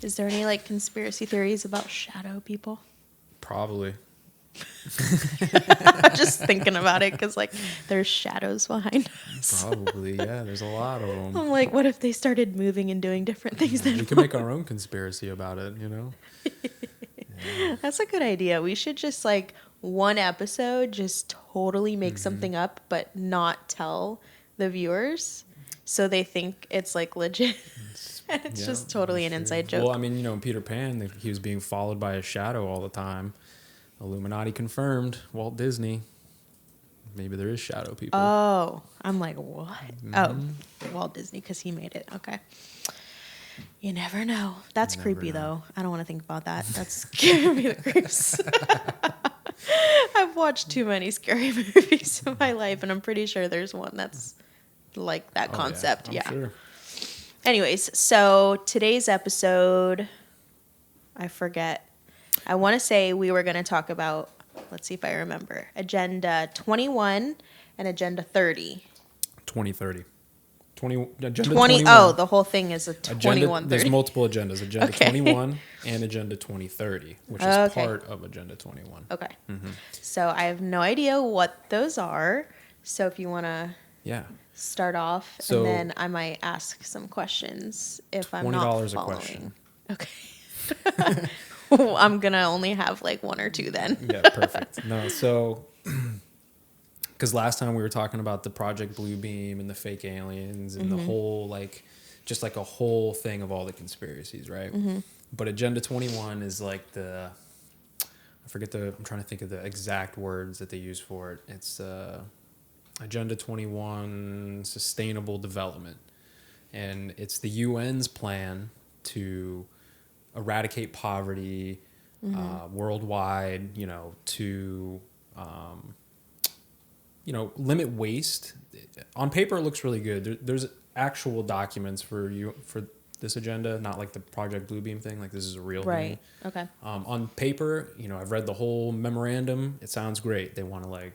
Is there any like conspiracy theories about shadow people? Probably. I'm just thinking about it because like there's shadows behind us. Probably, yeah. There's a lot of them. I'm like, what if they started moving and doing different things? We can make our own conspiracy about it, you know? Yeah. That's a good idea. We should just like one episode just totally make something up, but not tell the viewers, so they think it's like legit. And it's just totally an inside joke. Well, I mean, you know, in Peter Pan, he was being followed by a shadow all the time. Illuminati confirmed. Walt Disney. Maybe there is shadow people. Oh, I'm like, what? Oh, Walt Disney, because he made it. Okay. You never know. That's creepy, though. I don't want to think about that. That's giving me the creeps. I've watched too many scary movies in my life, and I'm pretty sure there's one that's like that concept. Yeah. I'm sure. Anyways, so today's episode, I forget. I want to say we were going to talk about, let's see if I remember, Agenda 21 and Agenda 30. 2030. Agenda 20. Oh, the whole thing is a 2130. There's multiple agendas. Agenda 21 and Agenda 2030, which is part of Agenda 21. Okay. So I have no idea what those are. So if you want to start off, and then I might ask some questions if I'm not following. $20 a question. Okay. I'm going to only have like one or two then. Yeah, perfect. No, so... Because last time we were talking about the Project Bluebeam and the fake aliens and the whole, like, just like a whole thing of all the conspiracies, right? But Agenda 21 is like I'm trying to think of the exact words that they use for it. It's Agenda 21 Sustainable Development. And it's the UN's plan to eradicate poverty worldwide, to... limit waste. On paper, it looks really good. There's actual documents for this agenda, not like the Project Bluebeam thing. Like, this is a real thing. Right. Okay. On paper, I've read the whole memorandum. It sounds great. They want to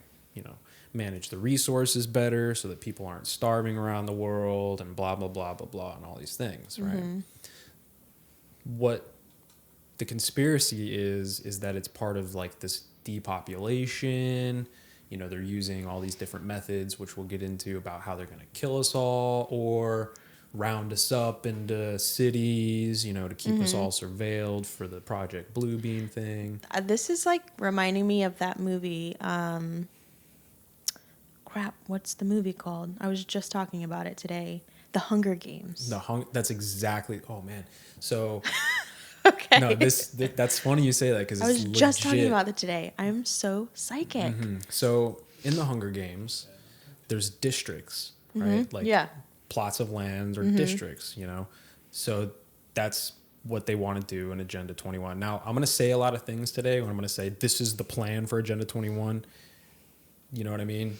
manage the resources better so that people aren't starving around the world and blah, blah, blah, blah, blah, and all these things, right? What the conspiracy is that it's part of like this depopulation. They're using all these different methods, which we'll get into, about how they're going to kill us all or round us up into cities, to keep us all surveilled for the Project Bluebeam thing. This is like reminding me of that movie. What's the movie called? I was just talking about it today. The Hunger Games. That's exactly. Oh man. So. Okay. No, that's funny you say that, because I was just talking about it today. I'm so psychic. So in the Hunger Games, there's districts, right? Like plots of land or districts, So that's what they want to do in Agenda 21. Now, I'm going to say a lot of things today when I'm going to say this is the plan for Agenda 21. You know what I mean?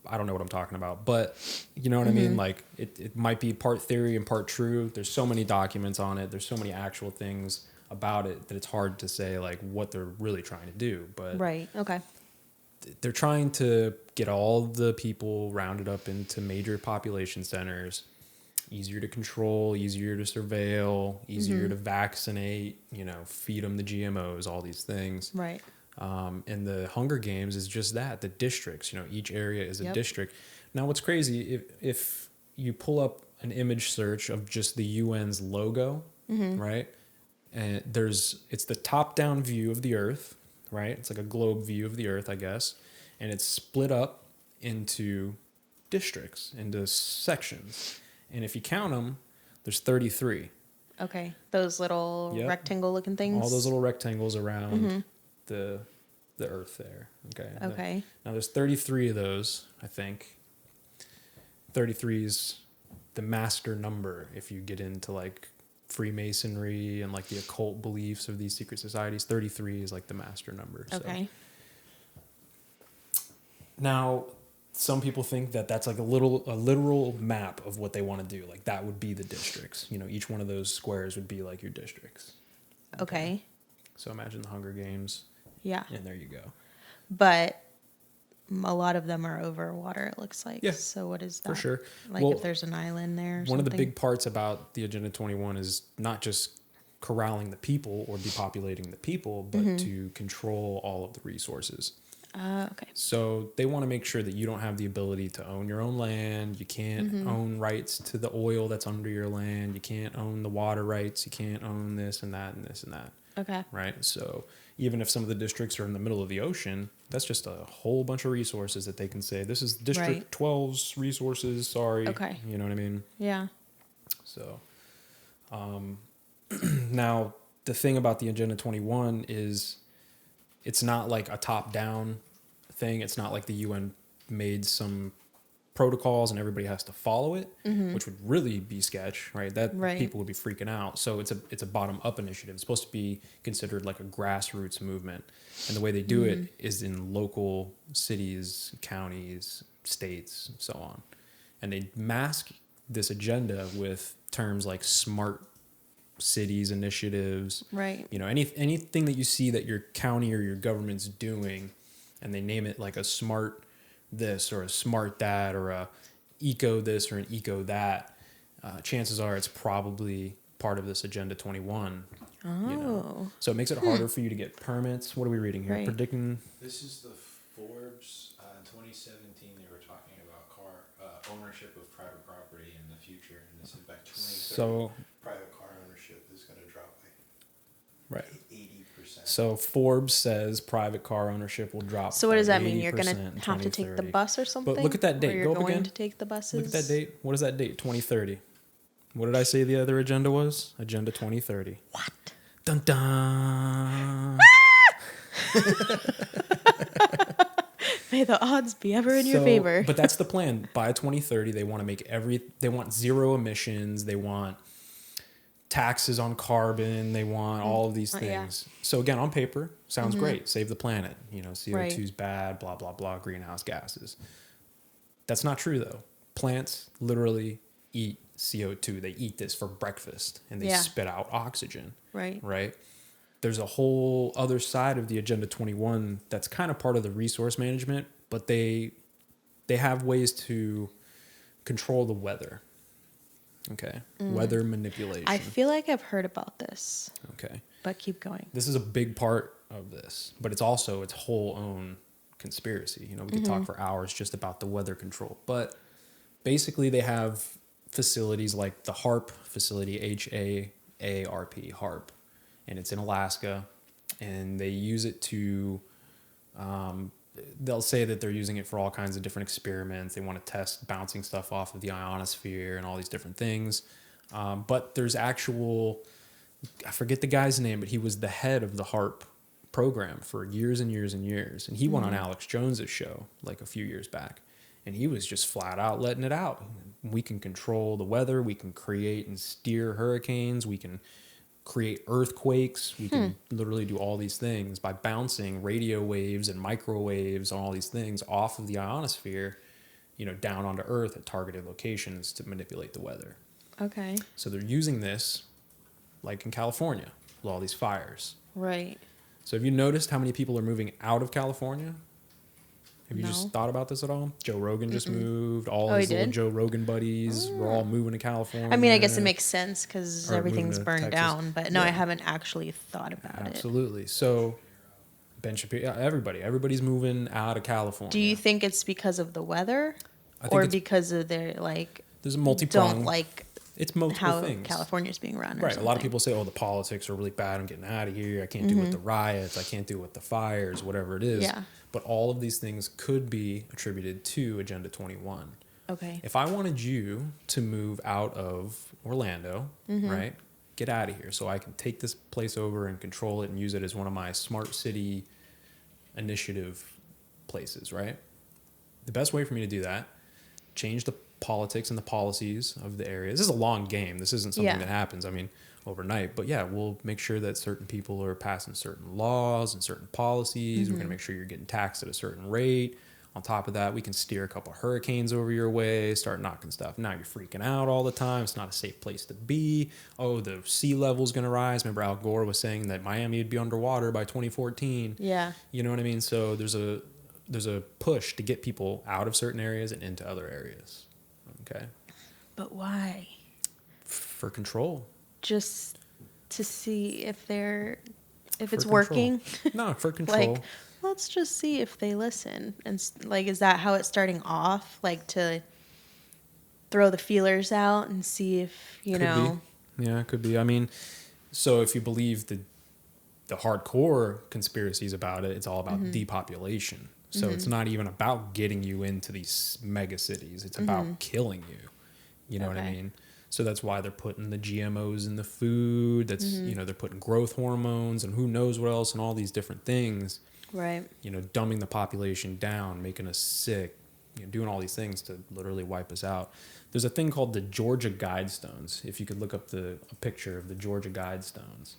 I don't know what I'm talking about, but you know what I mean? Like, it might be part theory and part true. There's so many documents on it. There's so many actual things about it that it's hard to say like what they're really trying to do. But right. Okay. They're trying to get all the people rounded up into major population centers, easier to control, easier to surveil, easier to vaccinate, feed them the GMOs, all these things. Right. And the Hunger Games is just that, the districts, each area is a district. Now, what's crazy, if you pull up an image search of just the UN's logo, right? And it's the top-down view of the Earth, right? It's like a globe view of the Earth, I guess. And it's split up into districts, into sections. And if you count them, there's 33. Okay. Those little rectangle-looking things? All those little rectangles around the Earth there. Okay. Now there's 33 of those, I think. 33 is the master number if you get into like Freemasonry and like the occult beliefs of these secret societies. 33 is like the master number. Okay. So. Now, some people think that that's like a literal map of what they want to do. Like that would be the districts. You know, each one of those squares would be like your districts. Okay. So imagine the Hunger Games. Yeah. And there you go. But a lot of them are over water, it looks like. Yeah. So what is that? For sure. Like if there's an island there or one something? of the big parts about the Agenda 21 is not just corralling the people or depopulating the people, but to control all of the resources. Okay. So they want to make sure that you don't have the ability to own your own land. You can't own rights to the oil that's under your land. You can't own the water rights. You can't own this and that and this and that. Okay. Right? So even if some of the districts are in the middle of the ocean, that's just a whole bunch of resources that they can say, this is District 12's resources. Sorry. Okay. You know what I mean? Yeah. So now the thing about the Agenda 21 is it's not like a top-down thing. It's not like the UN made some protocols and everybody has to follow it, which would really be sketch, right? People would be freaking out. So it's a bottom-up initiative. It's supposed to be considered like a grassroots movement. And the way they do it is in local cities, counties, states, so on. And they mask this agenda with terms like smart cities initiatives, right? You know, anything that you see that your county or your government's doing, and they name it like a smart this or a smart that or a eco this or an eco that. Chances are it's probably part of this Agenda 21. Oh, you know? So it makes it harder for you to get permits. What are we reading here? Right. Predicting. This is the Forbes 2017. They were talking about ownership of private property in the future, and this is by 2030. So Private car ownership is going to drop by right. 80%. So Forbes says private car ownership will drop. So what does that mean? 80% You're going to have to take the bus or something? But look at that date. Or you're Go up going again. to take the buses? Look at that date. What is that date? 2030. What did I say the other agenda was? Agenda 2030. What? Dun dun. May the odds be ever in your favor. But that's the plan. By 2030, they want to they want zero emissions. They want taxes on carbon. They want all of these things. Yeah. So again, on paper, sounds great. Save the planet. You know, CO2 is bad, blah, blah, blah, greenhouse gases. That's not true though. Plants literally eat CO2. They eat this for breakfast and they spit out oxygen. Right. There's a whole other side of the Agenda 21 that's kind of part of the resource management, but they have ways to control the weather. Okay. Weather manipulation. I feel like I've heard about this. Okay. But keep going. This is a big part of this, but it's also its whole own conspiracy. You know, we could talk for hours just about the weather control, but basically they have facilities like the HARP facility, HAARP, HARP, and it's in Alaska, and they use it to, they'll say that they're using it for all kinds of different experiments. They want to test bouncing stuff off of the ionosphere and all these different things. But there's I forget the guy's name, but he was the head of the HARP program for years and years and years. And he went on Alex Jones's show like a few years back. And he was just flat out letting it out. We can control the weather. We can create and steer hurricanes. We can create earthquakes. We can literally do all these things by bouncing radio waves and microwaves and all these things off of the ionosphere, you know, down onto Earth at targeted locations to manipulate the weather. Okay. So they're using this like in California with all these fires. Right. So have you noticed how many people are moving out of California? Have you just thought about this at all? Joe Rogan just moved. All his little Joe Rogan buddies were all moving to California. I mean, I guess it makes sense because everything's burned Texas. down. But no, I haven't actually thought about it. Absolutely. So Ben Shapiro, everybody's moving out of California. Do you think it's because of the weather, I think or because of their there's a multi-pronged. don't like it's multiple how things. California's being run? Right. A lot of people say, "Oh, the politics are really bad. I'm getting out of here. I can't do with the riots. I can't do with the fires. Whatever it is." Yeah. But all of these things could be attributed to Agenda 21. Okay. If I wanted you to move out of Orlando, right, get out of here so I can take this place over and control it and use it as one of my smart city initiative places, right? The best way for me to do that, change the politics and the policies of the area. This is a long game. This isn't something Yeah. that happens, I mean, overnight. But yeah, we'll make sure that certain people are passing certain laws and certain policies. We're going to make sure you're getting taxed at a certain rate. On top of that, we can steer a couple of hurricanes over your way, start knocking stuff. Now you're freaking out all the time. It's not a safe place to be. Oh, the sea level's going to rise. Remember Al Gore was saying that Miami would be underwater by 2014. Yeah. You know what I mean? So there's a push to get people out of certain areas and into other areas. Okay. But why? For control. Just to see if it's control. working. No, for control. Like, let's just see if they listen. And like, is that how it's starting off? Like, to throw the feelers out and see if, you Could know. be. Yeah, it could be. I mean, so if you believe the hardcore conspiracies about it, it's all about depopulation. So it's not even about getting you into these mega cities. It's about killing you. You know what I mean? So that's why they're putting the GMOs in the food. That's, you know, they're putting growth hormones and who knows what else and all these different things. Right. You know, dumbing the population down, making us sick, you know, doing all these things to literally wipe us out. There's a thing called the Georgia Guidestones. If you could look up a picture of the Georgia Guidestones.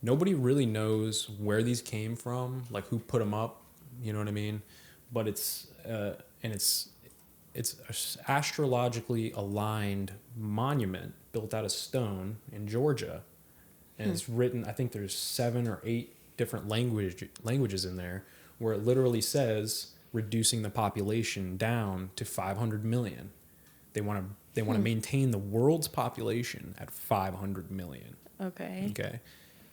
Nobody really knows where these came from, like who put them up, you know what I mean? But it's an astrologically aligned monument built out of stone in Georgia. And it's written, I think there's 7 or 8 different languages in there, where it literally says reducing the population down to 500 million. They want to maintain the world's population at 500 million. Okay. Okay.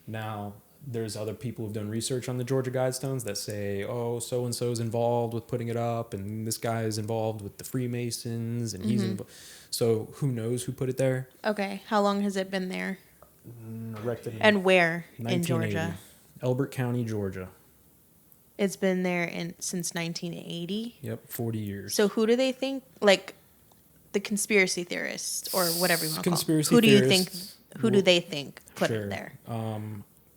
Now, there's other people who've done research on the Georgia Guidestones that say, oh, so-and-so's involved with putting it up, and this guy is involved with the Freemasons, and he's involved. So who knows who put it there? Okay. How long has it been there? Erected in And where in 1980. Georgia? Elbert County, Georgia. It's been there since 1980. Yep, 40 years. So who do they think, like, the conspiracy theorists or whatever you want to call them? Conspiracy Who do you think? theorists Who do they think put Sure. it there?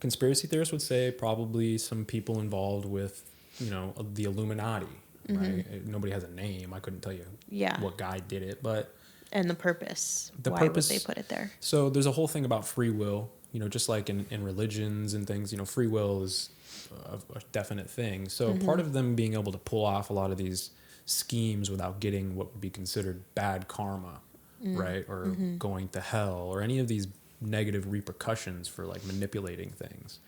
Conspiracy theorists would say probably some people involved with, you know, the Illuminati, right? Nobody has a name. I couldn't tell you Yeah. what guy did it, but And the purpose. The Why purpose- would they put it there? so there's a whole thing about free will, you know, just like in religions and things, you know, free will is a definite thing. So part of them being able to pull off a lot of these schemes without getting what would be considered bad karma, right? Or going to hell or any of these negative repercussions for like manipulating things.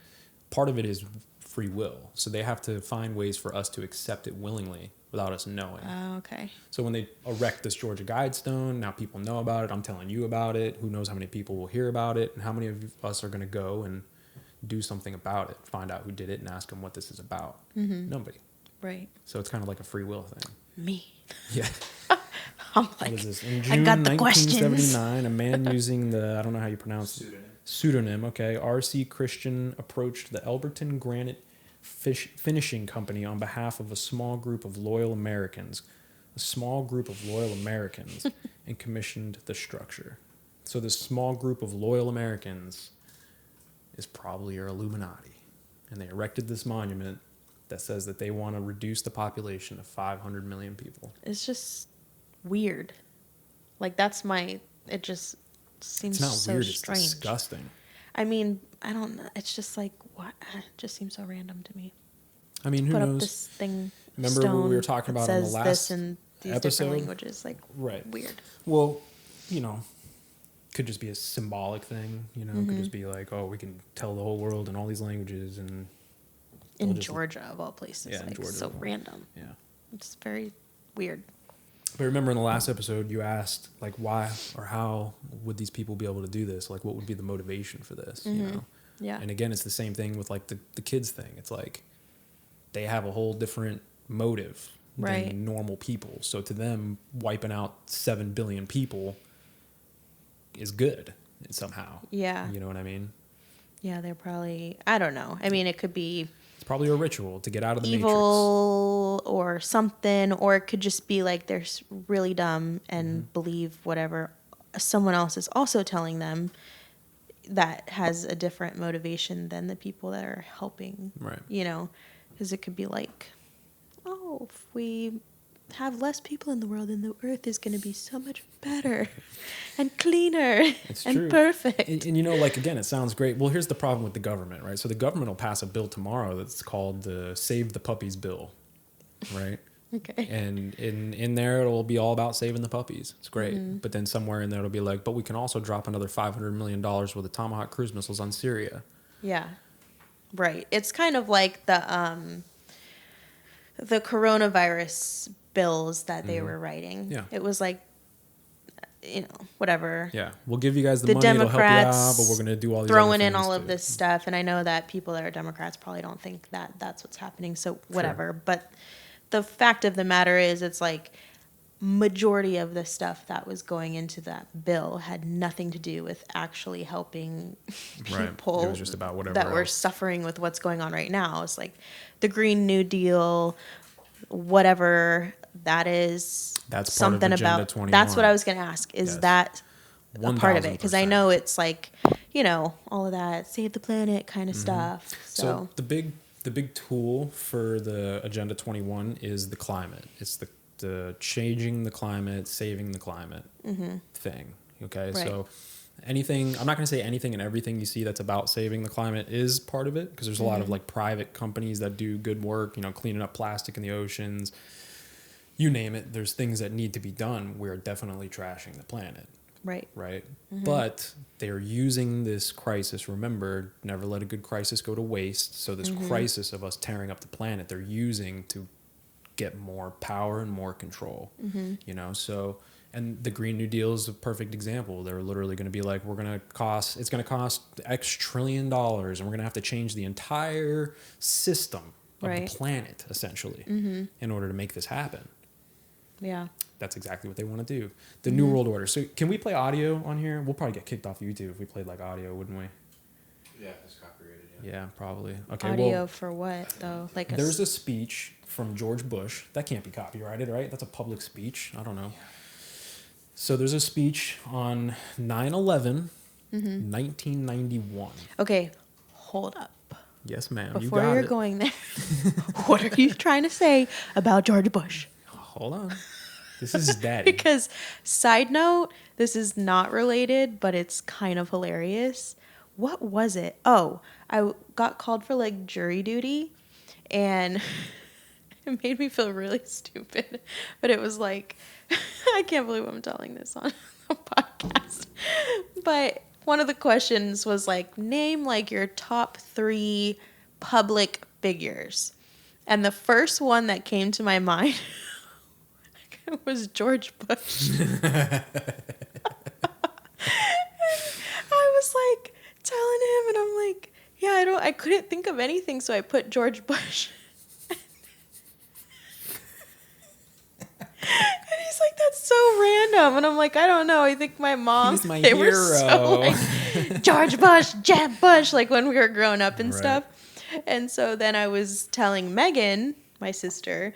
Part of it is free will. So they have to find ways for us to accept it willingly without us knowing. Okay. So when they erect this Georgia Guidestone, now people know about it. I'm telling you about it. Who knows how many people will hear about it and how many of us are going to go and do something about it, find out who did it and ask them what this is about. Nobody. Right. So it's kind of like a free will thing. Me. Yeah. I'm What like, is this? In I June got the questions. 1979, a man using the, I don't know how you pronounce it. Pseudonym, okay. R.C. Christian approached the Elberton Granite Finishing Company on behalf of a small group of loyal Americans. And commissioned the structure. So this small group of loyal Americans is probably your Illuminati. And they erected this monument that says that they want to reduce the population of 500 million people. it's just weird. Like, it just seems It's not so weird, strange. it's disgusting. I mean, I don't know. It's just like, what? It just seems so random to me. I mean, who Put up knows? this thing. Remember what we were talking that about on the says last this in these episode? different languages. Like, Right. weird. Well, you know, could just be a symbolic thing, you know, could just be like, oh, we can tell the whole world in all these languages and In they'll just- Georgia, of all places. Yeah, in like, Georgia, so of all- random. Yeah. It's very weird. But remember in the last episode, you asked, like, why or how would these people be able to do this? Like, what would be the motivation for this, you know? Yeah. And again, it's the same thing with, like, the kids thing. It's like they have a whole different motive Right. than normal people. So to them, wiping out 7 billion people is good somehow. Yeah. You know what I mean? Yeah, they're probably, I don't know. I mean, it could be It's probably a ritual to get out of the matrix. evil or something, or it could just be like they're really dumb and believe whatever someone else is also telling them that has a different motivation than the people that are helping. Right. You know, because it could be like, oh, if we have less people in the world, and the earth is going to be so much better and cleaner It's and true. perfect. And you know, like, again, it sounds great. Well, here's the problem with the government, right? So the government will pass a bill tomorrow that's called the Save the Puppies bill, right? Okay. And in there, it'll be all about saving the puppies. It's great. Mm-hmm. But then somewhere in there, it'll be like, but we can also drop another $500 million worth of Tomahawk cruise missiles on Syria. Yeah. Right. It's kind of like the coronavirus bills that they were writing. Yeah. It was like, whatever. Yeah, we'll give you guys the The money, it'll help you out, Democrats but we're going to do all these throwing other in things all to of it. this stuff. And I know that people that are Democrats probably don't think that that's what's happening. So whatever. Sure. But the fact of the matter is, it's like majority of the stuff that was going into that bill had nothing to do with actually helping Right. people It was just about whatever that were else. suffering with what's going on right now. It's like the Green New Deal, whatever that is. That's part of something Agenda about 21. That's what I was going to ask. Is Yes. that a part of it? Because I 1000%. know it's like, all of that save the planet kind of stuff. So the big tool for the Agenda 21 is the climate. It's the changing the climate, saving the climate thing. Okay, Right. so anything, I'm not going to say anything and everything you see that's about saving the climate is part of it, because there's a lot of like private companies that do good work, cleaning up plastic in the oceans. You name it, there's things that need to be done. We're definitely trashing the planet. Right. Right. But they're using this crisis. Remember, never let a good crisis go to waste. So this crisis of us tearing up the planet, they're using to get more power and more control. So, and the Green New Deal is a perfect example. They're literally going to be like, it's going to cost X trillion dollars, and we're going to have to change the entire system of Right. the planet, essentially, in order to make this happen. Yeah. That's exactly what they want to do. The New World Order. So can we play audio on here? We'll probably get kicked off YouTube if we played like audio, wouldn't we? Yeah, it's copyrighted. Yeah, probably. Okay. Audio Well, for what though? Like there's a speech from George Bush that can't be copyrighted, right? That's a public speech. I don't know. So there's a speech on 9/11, 1991. Okay, hold up. Yes, ma'am. Before you got you're it. going there, what are you trying to say about George Bush? Hold on. This is his daddy. Because, side note, this is not related, but it's kind of hilarious. What was it? Oh, I got called for like jury duty, and it made me feel really stupid. But it was like, I can't believe I'm telling this on a podcast. But one of the questions was like, name like your top 3 public figures. And the first one that came to my mind was George Bush. I was like telling him, and I'm like, yeah, I couldn't think of anything, so I put George Bush. And he's like, that's so random. And I'm like, I don't know. I think my mom, He's my they hero. were so like, George Bush, Jeb Bush, like when we were growing up and Right. stuff. And so then I was telling Megan, my sister,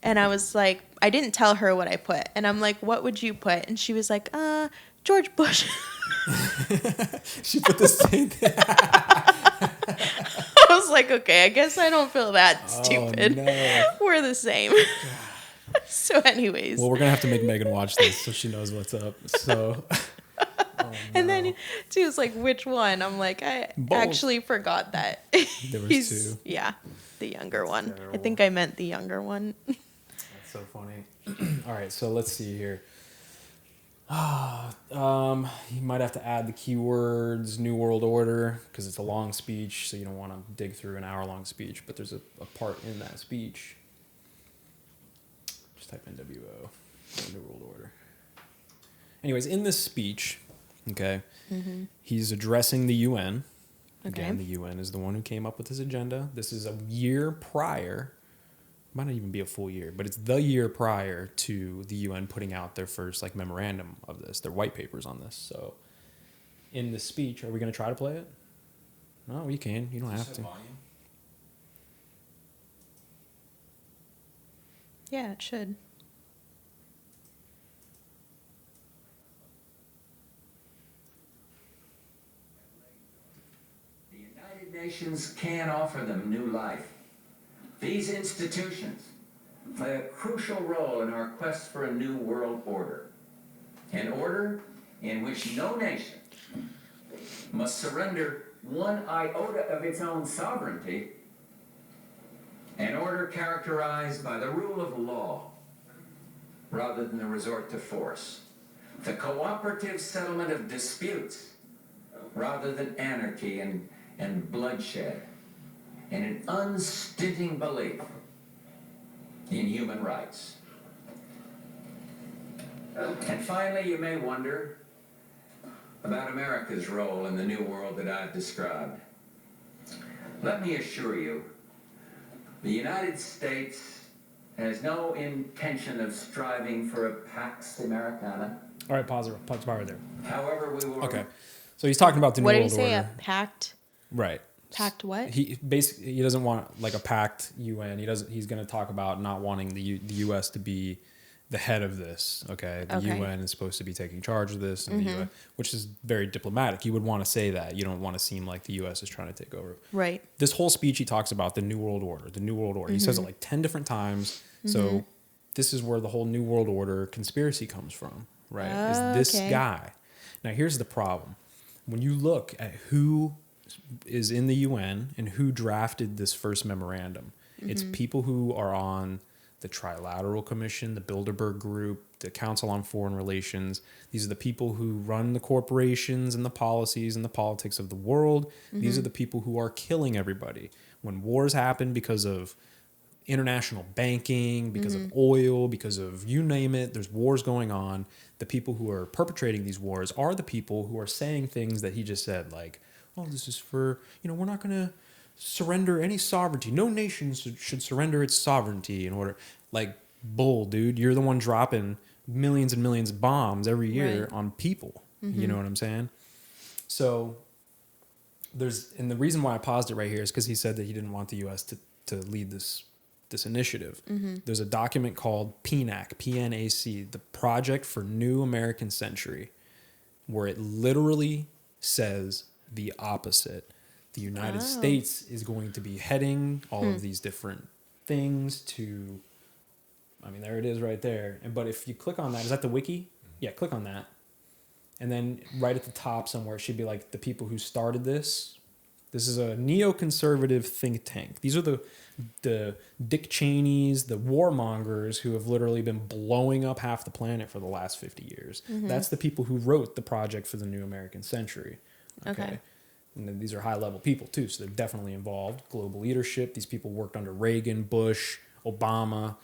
and I was like, I didn't tell her what I put. And I'm like, what would you put? And she was like, George Bush. She put the same thing. I was like, okay, I guess I don't feel that stupid. No. We're the same. So anyways. Well, we're going to have to make Megan watch this so she knows what's up. So, And then she was like, which one? I'm like, I Both. actually forgot that. There was 2. Yeah, the younger one. I terrible. think I meant the younger one. That's so funny. All right, so let's see here. You might have to add the keywords New World Order because it's a long speech, so you don't want to dig through an hour-long speech. But there's a part in that speech. Just type NWO, New World Order. Anyways, in this speech, okay, he's addressing the UN. Again, the UN is the one who came up with this agenda. This is a year prior. Might not even be a full year, but it's the year prior to the UN putting out their first like memorandum of this, their white papers on this. So, in the speech, are we going to try to play it? No, you can. You don't have to. Volume? Yeah, it should. The United Nations can offer them new life. These institutions, play a crucial role in our quest for a new world order. An order in which no nation must surrender one iota of its own sovereignty. An order characterized by the rule of law rather than the resort to force. The cooperative settlement of disputes rather than anarchy and bloodshed. And an unstinting belief in human rights. And finally, you may wonder about America's role in the new world that I've described. Let me assure you, the United States has no intention of striving for a Pax Americana. All right, pause right there. However, we will... Okay. So he's talking about the New What did World he say? Order. A pact? Right. Pact what? He basically, he doesn't want like a pact UN. He's going to talk about not wanting the U.S. to be the head of this. Okay. The UN is supposed to be taking charge of this, and the UN, which is very diplomatic. You would want to say that. You don't want to seem like the U.S. is trying to take over. Right. This whole speech, he talks about the New World Order. The New World Order. He says it like 10 different times. So this is where the whole New World Order conspiracy comes from, right? Is this guy. Now, here's the problem. When you look at who is in the UN and who drafted this first memorandum, it's people who are on the Trilateral Commission, the Bilderberg Group, the Council on Foreign Relations. These are the people who run the corporations and the policies and the politics of the world. These are the people who are killing everybody. When wars happen because of international banking, because of oil, because of you name it, there's wars going on. The people who are perpetrating these wars are the people who are saying things that he just said, like, oh, this is for, we're not going to surrender any sovereignty. No nation should surrender its sovereignty in order. Like, bull, dude. You're the one dropping millions and millions of bombs every year on people. You know what I'm saying? So and the reason why I paused it right here is because he said that he didn't want the U.S. to lead this initiative. There's a document called PNAC, PNAC, the Project for New American Century, where it literally says the opposite. The United States is going to be heading all of these different things to, there it is right there. But if you click on that, is that the wiki? Yeah, click on that. And then right at the top somewhere, it should be like the people who started this. This is a neoconservative think tank. These are the Dick Cheneys, the warmongers who have literally been blowing up half the planet for the last 50 years. That's the people who wrote the Project for the New American Century. Okay. And these are high-level people, too, so they're definitely involved. Global leadership. These people worked under Reagan, Bush, Obama,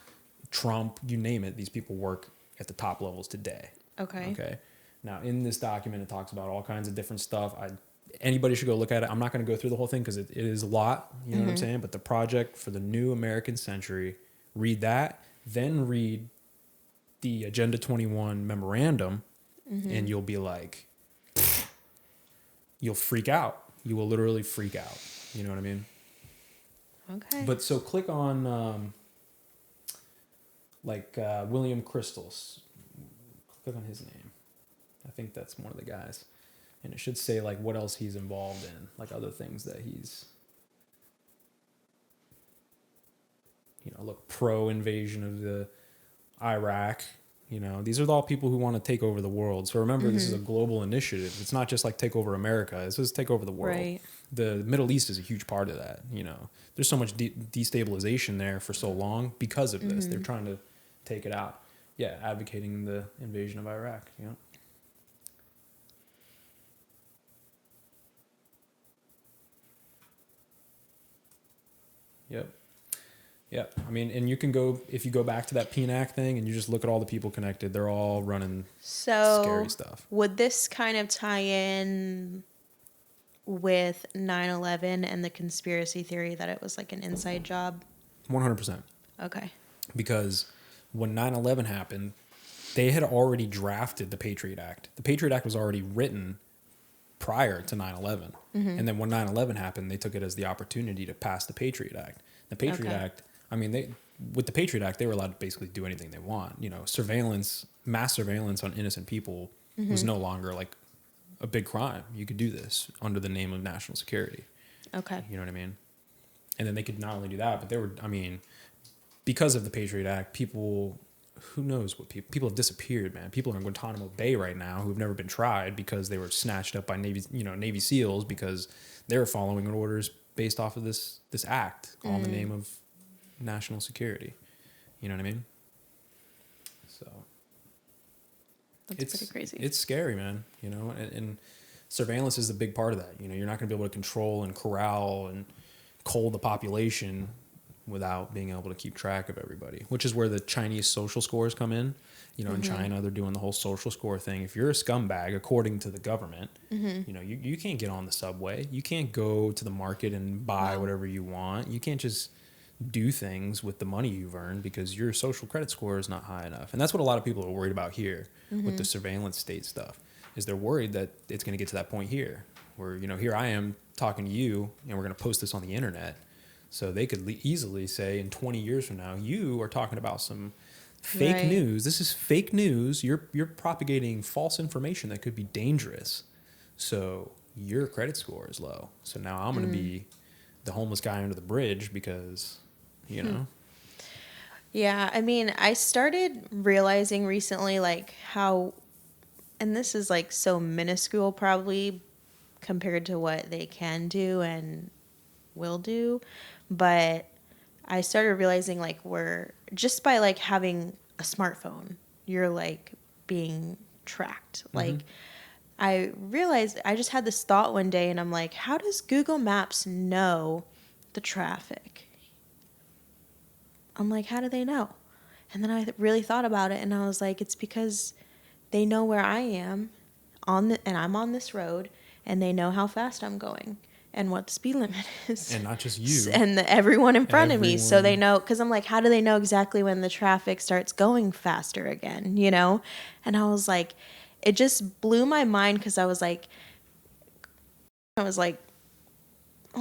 Trump, you name it. These people work at the top levels today. Okay. Now, in this document, it talks about all kinds of different stuff. Anybody should go look at it. I'm not going to go through the whole thing because it is a lot. You know what I'm saying? But the Project for the New American Century, read that. Then read the Agenda 21 memorandum, and you'll be like, you'll freak out. You will literally freak out. You know what I mean? Okay. But so click on William Crystals. Click on his name. I think that's one of the guys. And it should say like what else he's involved in, like other things that he's, look, pro-invasion of the Iraq. These are all people who want to take over the world. So remember, this is a global initiative. It's not just like take over America. This is take over the world. Right. The Middle East is a huge part of that. There's so much destabilization there for so long because of this. They're trying to take it out. Yeah, advocating the invasion of Iraq. Yep. And you can go, if you go back to that PNAC thing and you just look at all the people connected, they're all running scary stuff. Would this kind of tie in with 9/11 and the conspiracy theory that it was like an inside job? 100%. Okay. Because when 9/11 happened, they had already drafted the Patriot Act. The Patriot Act was already written prior to 9/11. And then when 9/11 happened, they took it as the opportunity to pass the Patriot Act. The Patriot Act, with the Patriot Act, they were allowed to basically do anything they want. Surveillance, mass surveillance on innocent people was no longer like a big crime. You could do this under the name of national security. Okay. You know what I mean? And then they could not only do that, but they were, because of the Patriot Act, people, who knows what people have disappeared, man. People are in Guantanamo Bay right now who've never been tried because they were snatched up by Navy SEALs because they were following orders based off of this act all in the name of national security. You know what I mean? So That's pretty crazy. It's scary, man. You know, and surveillance is a big part of that. You know, you're not going to be able to control and corral and cull the population without being able to keep track of everybody, which is where the Chinese social scores come in. You know, in China, they're doing the whole social score thing. If you're a scumbag, according to the government, you know, you can't get on the subway. You can't go to the market and buy whatever you want. You can't just do things with the money you've earned because your social credit score is not high enough. And that's what a lot of people are worried about here with the surveillance state stuff, is they're worried that it's going to get to that point here where, you know, here I am talking to you and we're going to post this on the internet. So they could easily say in 20 years from now, you are talking about some fake news. This is fake news. You're propagating false information that could be dangerous. So your credit score is low. So now I'm going to be the homeless guy under the bridge because, you know. Yeah, I mean, I started realizing recently, like, how, and this is, like, so minuscule probably compared to what they can do and will do, but I started realizing, like, we're, just by, like, having a smartphone, you're, like, being tracked. Like, I realized, I just had this thought one day, and I'm like, how does Google Maps know the traffic? I'm like, how do they know? And then I really thought about it, and I was like, it's because they know where I am, and I'm on this road, and they know how fast I'm going and what the speed limit is. And not just you. And everyone in front of me. So they know, because I'm like, how do they know exactly when the traffic starts going faster again, you know? And I was like, it just blew my mind because I was like, well,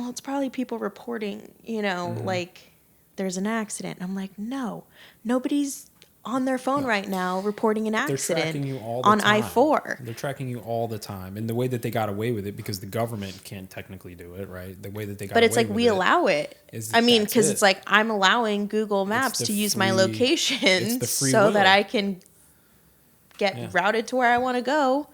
it's probably people reporting, you know, like there's an accident. I'm like, no, nobody's on their phone right now reporting an accident. They're tracking you all the on time. I-4. They're tracking you all the time. And the way that they got away with it, because the government can't technically do it, right? The way that they got away with it. But it's like we allow it. I mean, because it's like I'm allowing Google Maps to use my location so that I can get routed to where I want to go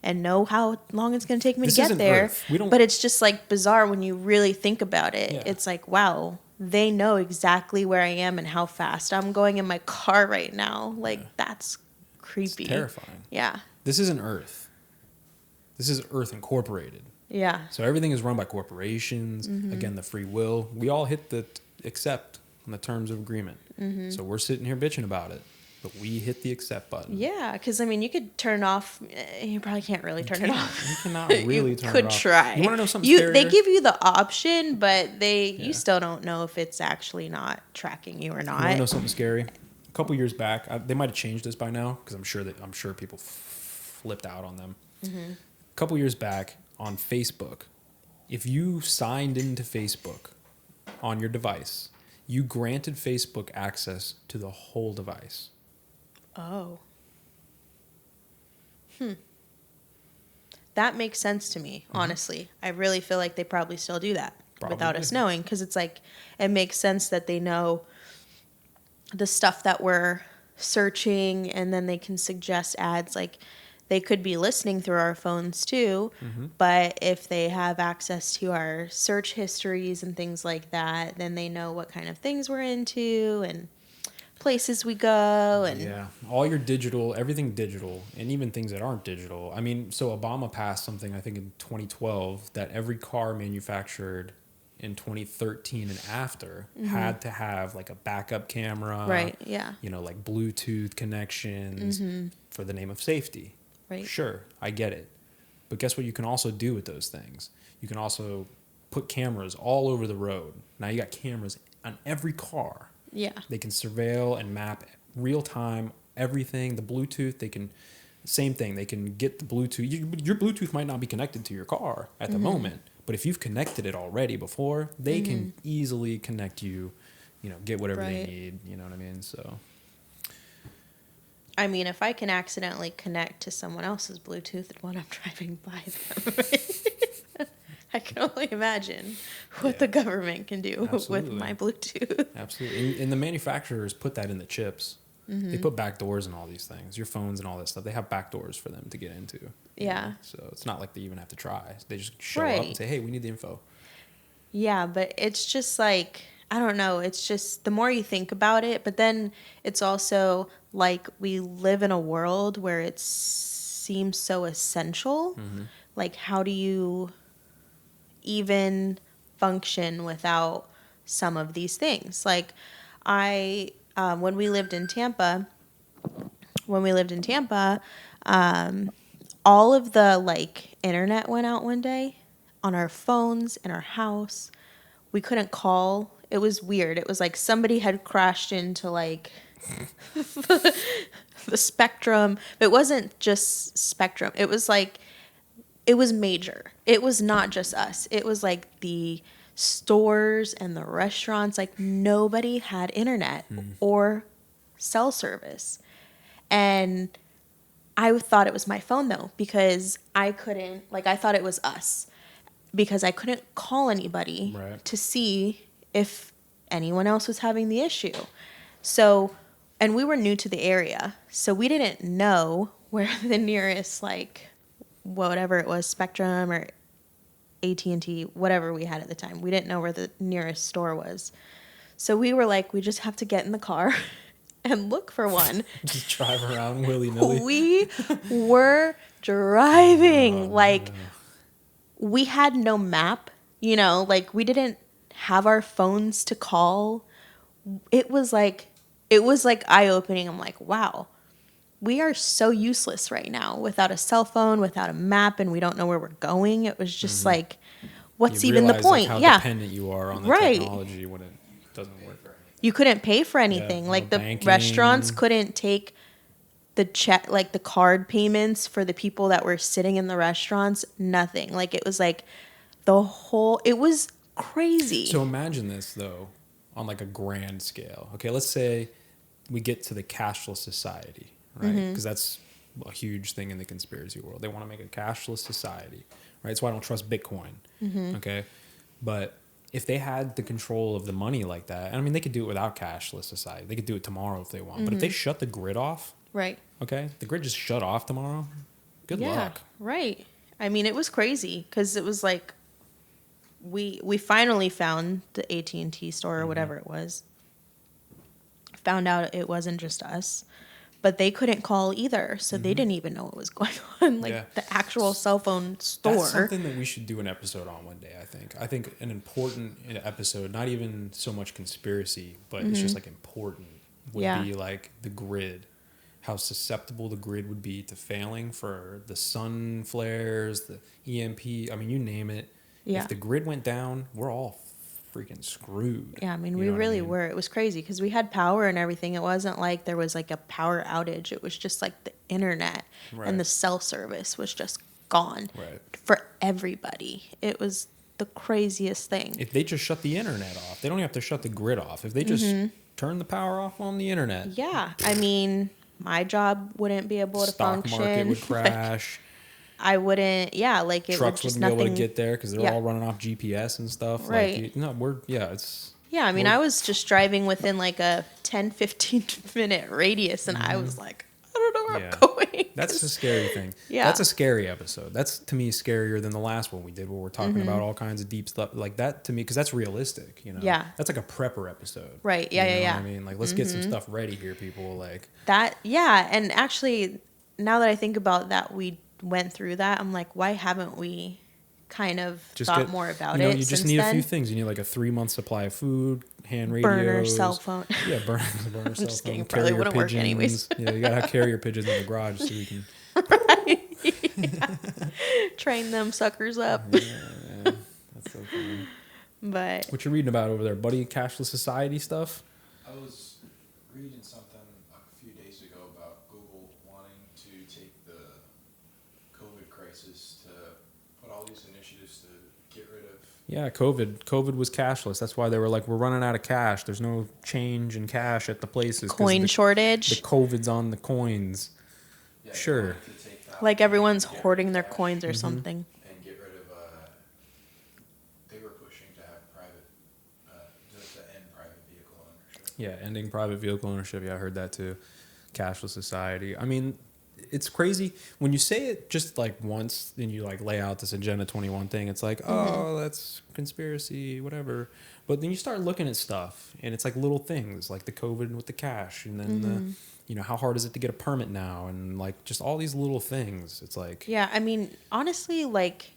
and know how long it's going to take me to get there. But it's just like bizarre when you really think about it. Yeah. It's like, wow, they know exactly where I am and how fast I'm going in my car right now. Like, that's creepy. It's terrifying. Yeah. This isn't Earth. This is Earth Incorporated. Yeah. So everything is run by corporations. Again, the free will. We all hit the accept on the terms of agreement. So we're sitting here bitching about it. But we hit the accept button. Yeah, because, I mean, you could turn it off. You probably can't really turn it off. You cannot really turn it off. You could try. You want to know something scarier? They give you the option, but you still don't know if it's actually not tracking you or not. You want to know something scary? A couple years back, they might have changed this by now because I'm sure people flipped out on them. A couple years back on Facebook, if you signed into Facebook on your device, you granted Facebook access to the whole device. Oh. That makes sense to me, honestly. I really feel like they probably still do that without us knowing, because it's like, it makes sense that they know the stuff that we're searching, and then they can suggest ads. Like, they could be listening through our phones too, but if they have access to our search histories and things like that, then they know what kind of things we're into and places we go. And all your digital, everything digital, and even things that aren't digital. I mean, so Obama passed something, I think in 2012, that every car manufactured in 2013 and after had to have like a backup camera, right? Yeah, you know, like Bluetooth connections for the name of safety. Right. Sure, I get it. But guess what you can also do with those things? You can also put cameras all over the road. Now you got cameras on every car. Yeah. They can surveil and map real time everything. The Bluetooth, they can, same thing. They can get the Bluetooth. Your Bluetooth might not be connected to your car at the moment, but if you've connected it already before, they can easily connect you, you know, get whatever they need. You know what I mean? So. I mean, if I can accidentally connect to someone else's Bluetooth when I'm driving by them, I can only imagine what the government can do Absolutely. with my Bluetooth. Absolutely. And the manufacturers put that in the chips. They put back doors in all these things, your phones and all that stuff. They have back doors for them to get into. Yeah. So it's not like they even have to try. They just show Right. up and say, hey, we need the info. Yeah, but it's just like, I don't know. It's just the more you think about it, but then it's also like we live in a world where it seems so essential. Like, how do you even function without some of these things? Like, when we lived in Tampa, all of the like internet went out one day on our phones in our house. We couldn't call. It was weird. It was like somebody had crashed into like the Spectrum. It wasn't just Spectrum. It was like, it was major. It was not just us. It was like the stores and the restaurants. Like nobody had internet or cell service. And I thought it was my phone though, because I couldn't, like, I thought it was us because I couldn't call anybody to see if anyone else was having the issue. So, and we were new to the area, so we didn't know where the nearest, like, whatever it was, Spectrum or AT&T, whatever we had at the time. We didn't know where the nearest store was. So we were like, we just have to get in the car and look for one. Just drive around willy-nilly. We were driving. We had no map, you know, like we didn't have our phones to call. It was like eye-opening. I'm like, wow, we are so useless right now without a cell phone, without a map, and we don't know where we're going. It was just like, what's You even the realize, point? like, how dependent you are on the Right. technology when it doesn't work. You couldn't pay for anything. no Like the banking. restaurants couldn't take the check, like the card payments for the people that were sitting in the restaurants. Nothing. Like it was like it was crazy. So imagine this though, on like a grand scale. Okay, let's say we get to the cashless society, right? Because that's a huge thing in the conspiracy world. They want to make a cashless society, right? That's why I don't trust Bitcoin. Okay, but if they had the control of the money like that, and I mean, they could do it without cashless society. They could do it tomorrow if they want. But if they shut the grid off, right. okay, the grid just shut off tomorrow, good luck. Right. I mean, it was crazy because it was like we finally found the AT&T store or whatever it was. Found out it wasn't just us, but they couldn't call either, so they didn't even know what was going on. Like the actual cell phone store. That's something that we should do an episode on one day. I think an important episode, not even so much conspiracy, but it's just like important, would be like the grid. How susceptible the grid would be to failing for the sun flares, the EMP. I mean, you name it. Yeah. If the grid went down, we're all freaking screwed. Yeah, I mean, You we know what really mean? were. It was crazy because we had power and everything. It wasn't like there was like a power outage. It was just like the internet and the cell service was just gone for everybody. It was the craziest thing. If they just shut the internet off, they don't have to shut the grid off. If they just turn the power off on the internet. Yeah, I mean, my job wouldn't be able to Stock function. market would crash. I wouldn't. Yeah, like it Trucks would just wouldn't be able nothing. to get there because they're all running off GPS and stuff. Right. Like, it's. Yeah, I mean, I was just driving within like a 10, 15-minute radius, and I was like, I don't know where I'm going. That's a scary thing. Yeah. That's a scary episode. That's, to me, scarier than the last one we did where we're talking about all kinds of deep stuff. Like that, to me, because that's realistic, you know? Yeah. That's like a prepper episode. Right, yeah, You know yeah. what I mean? Like, let's get some stuff ready here, people. Like That, yeah, and actually, now that I think about that, we went through that. I'm like, why haven't we kind of thought more about it? You just since need then? a few things. You need like a 3-month supply of food, hand radios, Burner cell phone. Yeah, burner cell just phone. kidding, probably wouldn't work anyways. Yeah, you gotta have carrier pigeons in the garage so we can train them suckers up. Yeah, that's so funny. But What you reading about over there, buddy? Cashless society stuff? I was reading something a few days ago about Google wanting to take the COVID crisis to put all these initiatives to get rid of. Yeah, COVID was cashless. That's why they were like, we're running out of cash. There's no change in cash at the places. 'cause coin shortage. The COVID's on the coins. Yeah, Sure. wanted to take that Like everyone's and get hoarding rid their of cash coins or something. and get rid of Yeah, ending private vehicle ownership. Yeah, I heard that too. Cashless society. I mean, it's crazy when you say it just like once, then you like lay out this Agenda 21 thing. It's like, oh, that's conspiracy, whatever. But then you start looking at stuff, and it's like little things, like the COVID with the cash, and then the, you know, how hard is it to get a permit now, and like just all these little things. It's like, Yeah, I mean, honestly, like,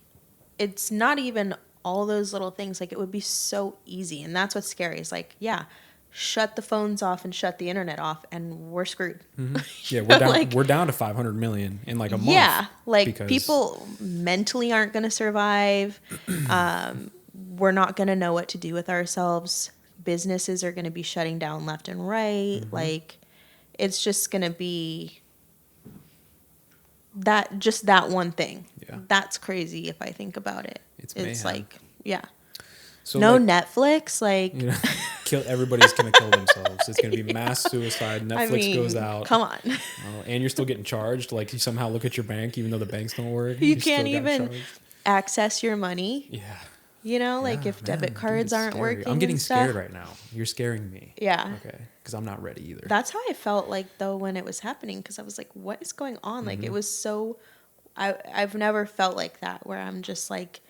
it's not even all those little things. Like, it would be so easy, and that's what's scary. Is like, yeah, shut the phones off and shut the internet off, and we're screwed. yeah, we're down. Like, we're down to 500 million in like a month. yeah, like because- people mentally aren't going to survive. We're not going to know what to do with ourselves. Businesses are going to be shutting down left and right. Like, it's just going to be that one thing. Yeah. That's crazy if I think about it. It's It's mayhem. like, yeah. So No like, Netflix, like, you know, everybody's gonna kill themselves. It's gonna be mass suicide. Netflix I mean, goes out. come on. And you're still getting charged. Like you somehow look at your bank, even though the banks don't work. You still can't got even charged. access your money. Yeah. You know, like Yeah, if man, debit dude, cards it's aren't scary. working. I'm getting and stuff. scared right now. You're scaring me. Yeah. Okay. Because I'm not ready either. That's how I felt like though when it was happening, because I was like, what is going on? Like it was so I've never felt like that where I'm just like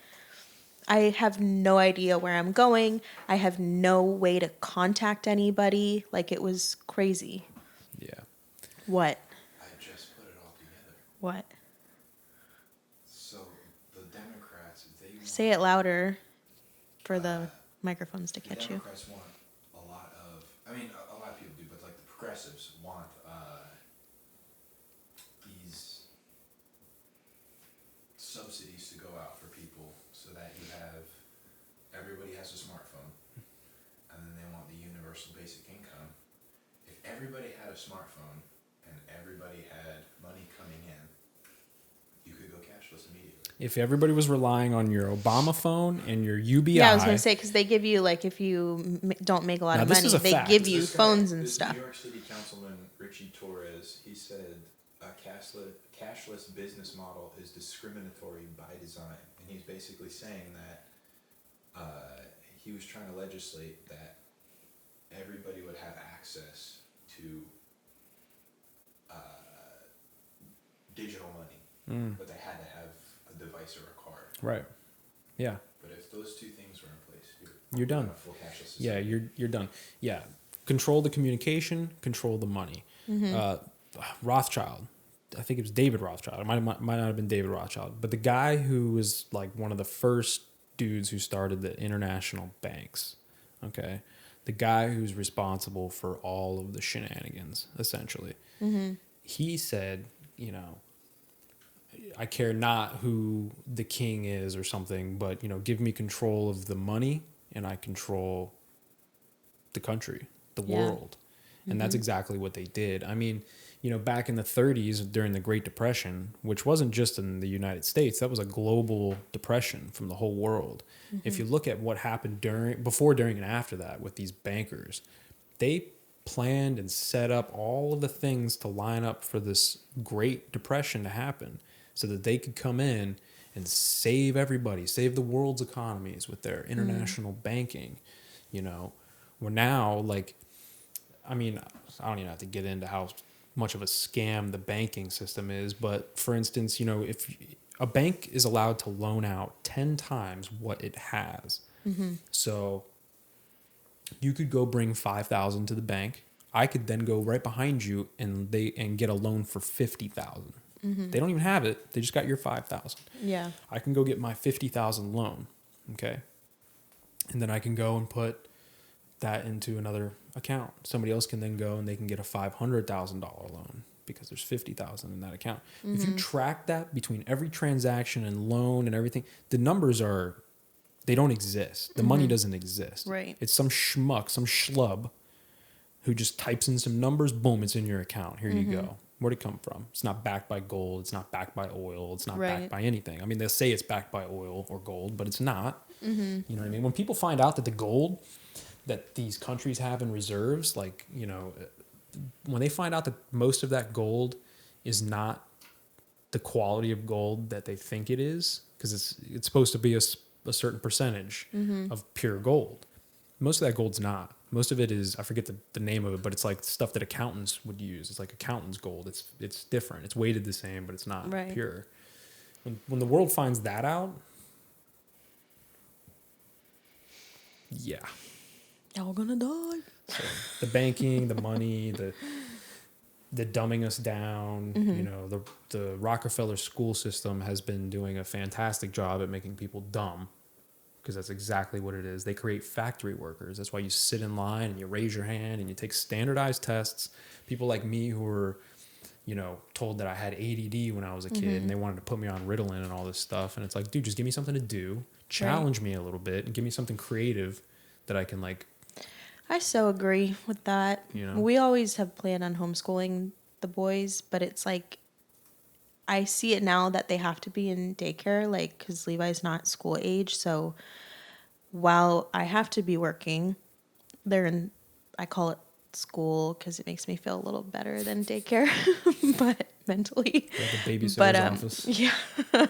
I have no idea where I'm going. I have no way to contact anybody. Like it was crazy. Yeah. What? I just put it all together. What? So the Democrats, they want, Say it louder for the microphones to the catch you. Democrats want a lot of, I mean, a lot of people do, but like the progressives want these subsidies to go out for people so that you have, everybody has a smartphone, and then they want the universal basic income. If everybody had a smartphone and everybody had money coming in, you could go cashless immediately. If everybody was relying on your Obama phone and your UBI. Yeah, I was gonna say because they give you like if you don't make a lot Now, of this money, is a they fact. give you This guy- phones and this stuff. New York City Councilman Richie Torres, he said a cashless business model is discriminatory by design, and he's basically saying that he was trying to legislate that everybody would have access to digital money, but they had to have a device or a card. Right. Yeah. But if those two things were in place, You're done. in a full cashless Yeah, society. you're done. Yeah, control the communication, control the money. Rothschild, I think it was David Rothschild. It might not have been David Rothschild, but the guy who was like one of the first dudes who started the international banks. Okay, the guy who's responsible for all of the shenanigans, essentially. He said, you know, I care not who the king is or something, but, you know, give me control of the money and I control the country, the Yeah. world. And that's exactly what they did. I mean, you know, back in the 30s during the Great Depression, which wasn't just in the United States, that was a global depression from the whole world. If you look at what happened before, during, and after that with these bankers, they planned and set up all of the things to line up for this Great Depression to happen so that they could come in and save everybody, save the world's economies with their international banking. You know, we're now like, I mean, I don't even have to get into how much of a scam the banking system is, but for instance, you know, if a bank is allowed to loan out 10 times what it has. So you could go bring 5,000 to the bank. I could then go right behind you and get a loan for 50,000. They don't even have it. They just got your 5,000. Yeah. I can go get my 50,000 loan. Okay. And then I can go and put that into another account. Somebody else can then go and they can get a $500,000 loan because there's 50,000 in that account. If you track that between every transaction and loan and everything, the numbers they don't exist. The money doesn't exist. Right. It's some schmuck, some schlub who just types in some numbers, boom, it's in your account. Here you go. Where'd it come from? It's not backed by gold. It's not backed by oil. It's not backed Right. by anything. I mean, they'll say it's backed by oil or gold, but it's not. You know what I mean? When people find out that the gold that these countries have in reserves, like, you know, when they find out that most of that gold is not the quality of gold that they think it is, because it's supposed to be a certain percentage of pure gold. most of that gold's not. Most of it is, I forget the name of it, but it's like stuff that accountants would use. It's like accountants gold. It's different. It's weighted the same, but it's not pure. When the world finds that out, yeah. Y'all gonna die. So the banking, the money, the dumbing us down, you know, the Rockefeller school system has been doing a fantastic job at making people dumb, because that's exactly what it is. They create factory workers. That's why you sit in line and you raise your hand and you take standardized tests. People like me who were, you know, told that I had ADD when I was a kid and they wanted to put me on Ritalin and all this stuff. And it's like, dude, just give me something to do, challenge me a little bit, and give me something creative that I can like. I so agree with that. You know? We always have planned on homeschooling the boys, but it's like, I see it now that they have to be in daycare, like, because Levi's not school age. So while I have to be working, they're in, I call it school because it makes me feel a little better than daycare, but mentally. Like the babysitter's office. Yeah.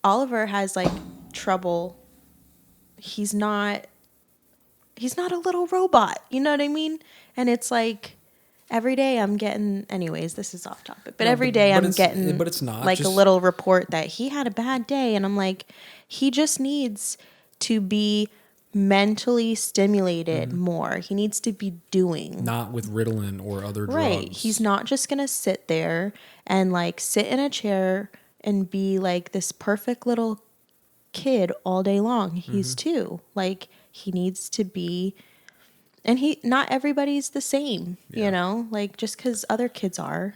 Oliver has like trouble. He's not a little robot. You know what I mean? And it's like, every day I'm getting, anyways, this is off topic, but every day I'm getting, but it's not like just, a little report that he had a bad day. And I'm like, he just needs to be mentally stimulated more. He needs to be doing. not with Ritalin or other drugs. Right. He's not just going to sit there and like sit in a chair and be like this perfect little kid all day long. He's two. Like, he needs to be. And not everybody's the same, you know, like just because other kids are.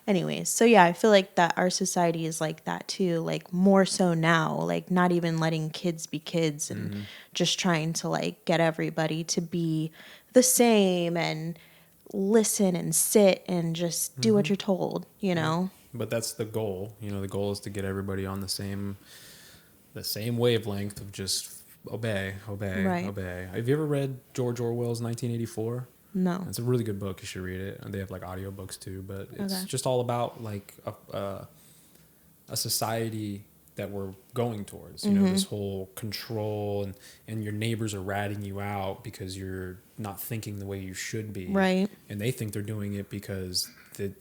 Anyways, so yeah, I feel like that our society is like that too, like more so now, like not even letting kids be kids and just trying to like get everybody to be the same and listen and sit and just do what you're told, you know? But that's the goal. You know, the goal is to get everybody on the same wavelength of just obey. Right. Have you ever read George Orwell's 1984? No. It's a really good book. You should read it. And they have like audiobooks too, but it's Okay. just all about like a society that we're going towards, you know, this whole control and your neighbors are ratting you out because you're not thinking the way you should be. Right. And they think they're doing it because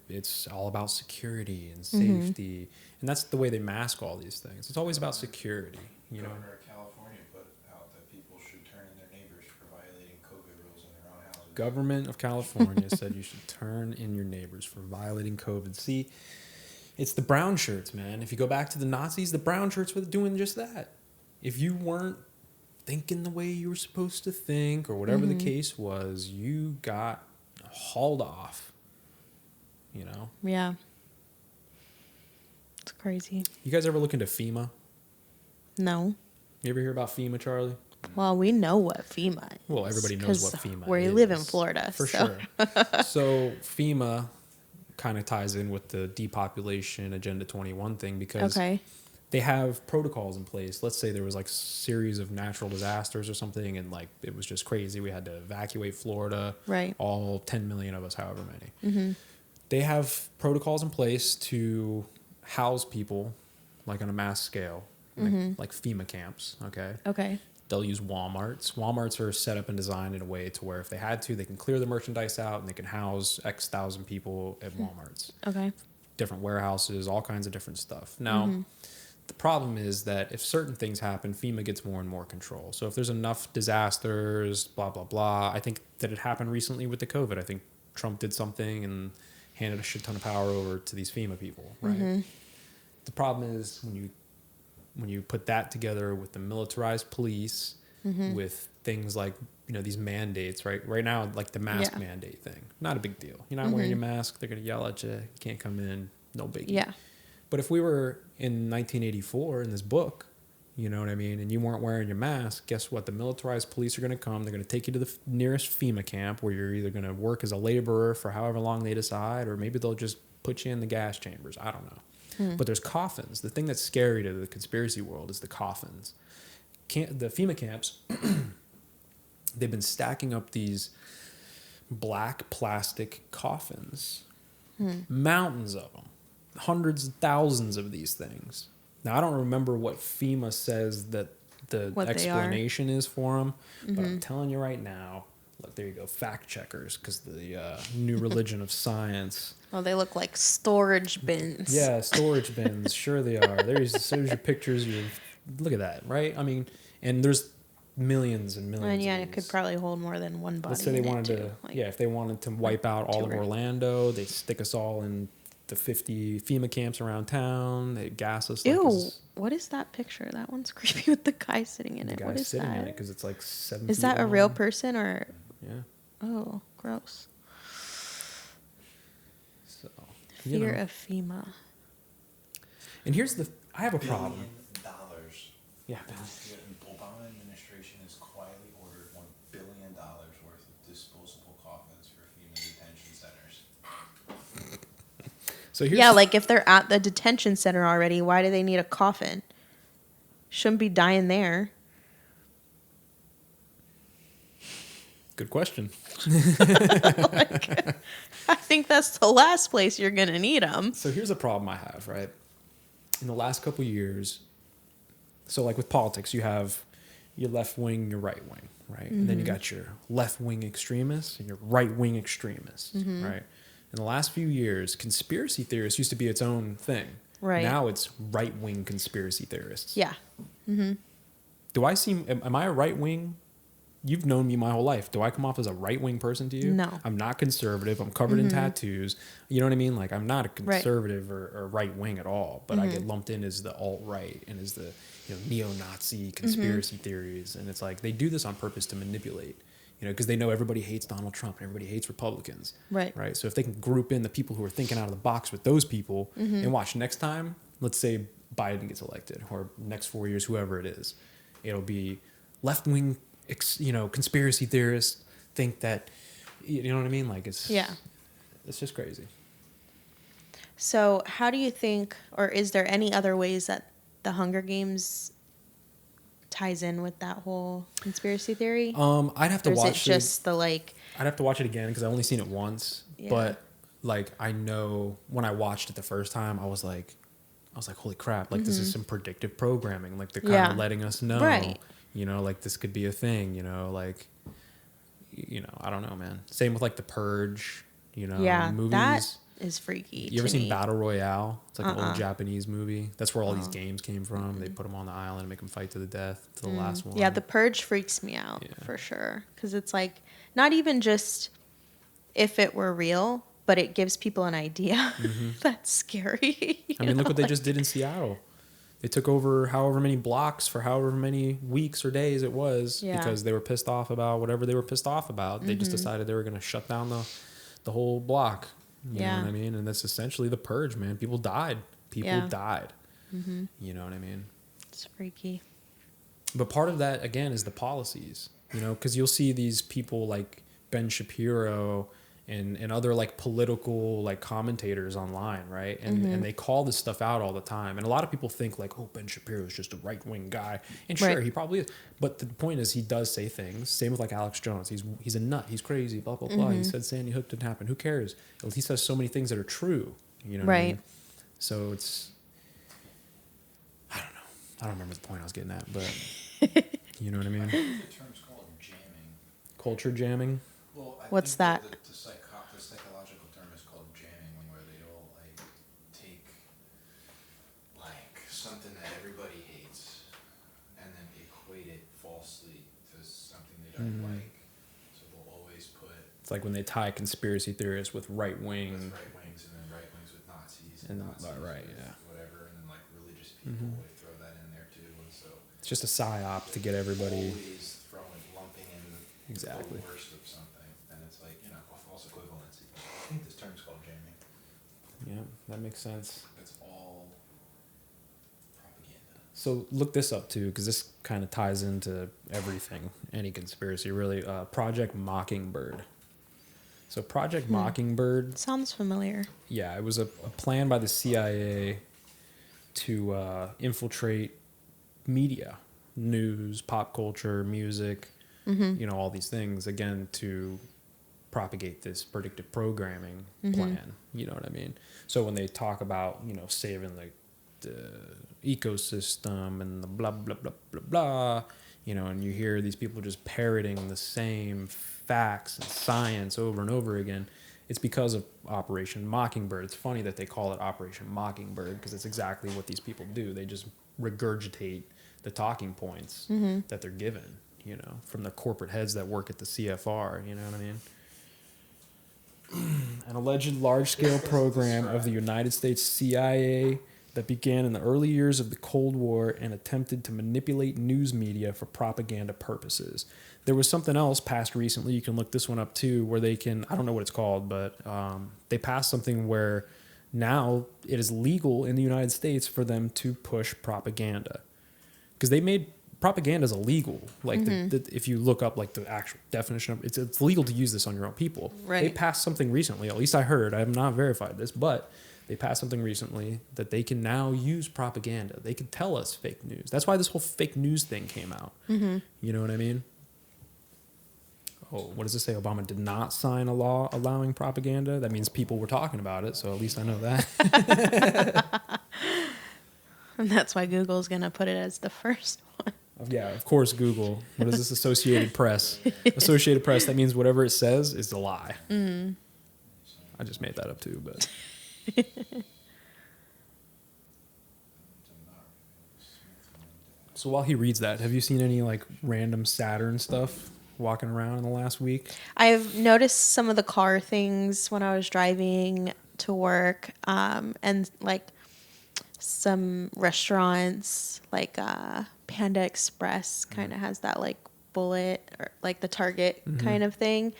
it's all about security and safety. And that's the way they mask all these things. It's always about security, you know. Governor of California put out that people should turn in their neighbors for violating COVID rules in their own houses. Government of California said you should turn in your neighbors for violating COVID. See, it's the brown shirts, man. If you go back to the Nazis, the brown shirts were doing just that. If you weren't thinking the way you were supposed to think or whatever the case was, you got hauled off, you know? Yeah. It's crazy. You guys ever look into FEMA? No. You ever hear about FEMA, Charlie? Well, we know what FEMA is. Well, everybody knows what FEMA is. We live in Florida. For so. sure. So FEMA kind of ties in with the Depopulation Agenda 21 thing because they have protocols in place. Let's say there was like a series of natural disasters or something and like it was just crazy. We had to evacuate Florida. Right. All 10 million of us, however many. They have protocols in place to house people like on a mass scale, like FEMA camps, okay? Okay. They'll use Walmarts. Walmarts are set up and designed in a way to where if they had to, they can clear the merchandise out and they can house X thousand people at Walmarts. Okay. Different warehouses, all kinds of different stuff. Now, the problem is that if certain things happen, FEMA gets more and more control. So if there's enough disasters, blah, blah, blah. I think that it happened recently with the COVID. I think Trump did something and handed a shit ton of power over to these FEMA people, right? The problem is when you put that together with the militarized police, with things like, you know, these mandates, right? Right now, like the mask mandate thing, not a big deal. You're not wearing your mask, they're going to yell at you. You can't come in, no biggie. Yeah. But if we were in 1984 in this book, you know what I mean, and you weren't wearing your mask, guess what? The militarized police are going to come. They're going to take you to the nearest FEMA camp where you're either going to work as a laborer for however long they decide, or maybe they'll just put you in the gas chambers. I don't know. But there's coffins. The thing that's scary to the conspiracy world is the coffins. The FEMA camps, they've been stacking up these black plastic coffins, mountains of them, hundreds of thousands of these things. Now, I don't remember what FEMA says that the What they are. explanation is for them. But I'm telling you right now, look, there you go, fact checkers, because the new religion of science. Oh, they look like storage bins. Yeah, storage bins. Sure they are. There's your pictures. Look at that, right? I mean, and there's millions and millions. And yeah, of it could these. probably hold more than one body. Let's say they in it, wanted too. to, Like, if they wanted to wipe out all of tour. Orlando, they stick us all in the 50 FEMA camps around town. They gas us. Like Ew, what is that picture? That one's creepy with the guy sitting in the it. guy What is sitting that? in it because it's like 7 Is feet that a real long. person or? Yeah. Oh, gross. So Fear of FEMA. And here's I have a problem. $1 billion. Yeah. The Obama administration has quietly ordered $1 billion worth of disposable coffins for FEMA detention centers. So here's Yeah, like if they're at the detention center already, why do they need a coffin? Shouldn't be dying there. good question. I think that's the last place you're going to need them. So here's a problem I have, right? In the last couple of years, so like with politics, you have your left wing, your right wing, right? And then you got your left wing extremists and your right wing extremists, right? In the last few years, conspiracy theorists used to be its own thing. Right. Now it's right wing conspiracy theorists. Yeah. Do I seem, am I a right wing? You've known me my whole life. Do I come off as a right wing person to you? No. I'm not conservative. I'm covered in tattoos. You know what I mean? Like I'm not a Right. conservative or right wing at all, but I get lumped in as the alt right and as the neo-Nazi conspiracy theories. And it's like they do this on purpose to manipulate, because they know everybody hates Donald Trump and everybody hates Republicans. Right. Right. So if they can group in the people who are thinking out of the box with those people and watch next time, let's say Biden gets elected or next 4 years, whoever it is, it'll be left wing conspiracy theorists think that, you know what I mean? Like it's just crazy. So how do you think, or is there any other ways that the Hunger Games ties in with that whole conspiracy theory? I'd have to or is watch it just the like? I'd have to watch it again because I only seen it once. Yeah. But like I know when I watched it the first time, I was like, holy crap! Like this is some predictive programming. Like they're kind of letting us know, Right. Like this could be a thing. I don't know, man. Same with like the Purge. Movies. That is freaky. You ever to seen me. Battle Royale? It's like an old Japanese movie. That's where all these games came from. They put them on the island and make them fight to the death, to the last one. Yeah, the Purge freaks me out for sure. Because it's like, not even just if it were real, but it gives people an idea. That's scary. I mean, look what they just did in Seattle. They took over however many blocks for however many weeks or days it was because they were pissed off about whatever they were pissed off about. They just decided they were going to shut down the whole block. You know what I mean? And that's essentially the purge, man. People died. People died. You know what I mean? It's freaky. But part of that, again, is the policies, because you'll see these people like Ben Shapiro and other like political like commentators online, right? And they call this stuff out all the time. And a lot of people think like, oh, Ben Shapiro is just a right-wing guy. And sure, he probably is. But the point is he does say things. Same with like Alex Jones. He's a nut. He's crazy, blah, blah, blah. He said Sandy Hook didn't happen. Who cares? He says so many things that are true. You know what I mean? So it's, I don't know. I don't remember the point I was getting at, but you know what I mean? The term's called jamming. Culture jamming. Well, What's that? The psychological term is called jamming, where they all like take like something that everybody hates and then equate it falsely to something they don't like. So they'll always put It's like when they tie conspiracy theorists with right wing. with right wings and then right wings with Nazis And Nazis right, with yeah. whatever, and then like religious people they throw that in there too. And so It's just a psyop to get everybody. always lumping in Exactly. the worst of something, and it's like a false equivalency. I think this term's called jamming. Yeah, that makes sense. It's all propaganda. So look this up too, because this kind of ties into everything, any conspiracy really. Project Mockingbird. So Project Mockingbird, Sounds familiar. yeah, it was a plan by the CIA to infiltrate media, news, pop culture, music, all these things, again, to propagate this predictive programming plan. You know what I mean? So when they talk about, saving the ecosystem and the blah, blah, blah, blah, blah, you know, and you hear these people just parroting the same facts and science over and over again. It's because of Operation Mockingbird. It's funny that they call it Operation Mockingbird because it's exactly what these people do. They just regurgitate the talking points that they're given, you know, from the corporate heads that work at the CFR, you know what I mean? An alleged large-scale program of the United States CIA that began in the early years of the Cold War and attempted to manipulate news media for propaganda purposes. There was something else passed recently, you can look this one up too, where they can, I don't know what it's called, but they passed something where now it is legal in the United States for them to push propaganda. Because they made propaganda's illegal. Like if you look up like the actual definition of it's legal to use this on your own people. Right. They passed something recently, at least I heard, I have not verified this, but they passed something recently that they can now use propaganda. They can tell us fake news. That's why this whole fake news thing came out. You know what I mean? Oh, what does it say? Obama did not sign a law allowing propaganda. That means people were talking about it, so at least I know that. And that's why Google's going to put it as the first one. Yeah, of course, Google. What is this? Associated Press. Associated Press, that means whatever it says is a lie. I just made that up too, but... So while he reads that, have you seen any like random Saturn stuff walking around in the last week? I've noticed some of the car things when I was driving to work, and like some restaurants, like Panda Express kind of has that like bullet or like the Target kind of thing.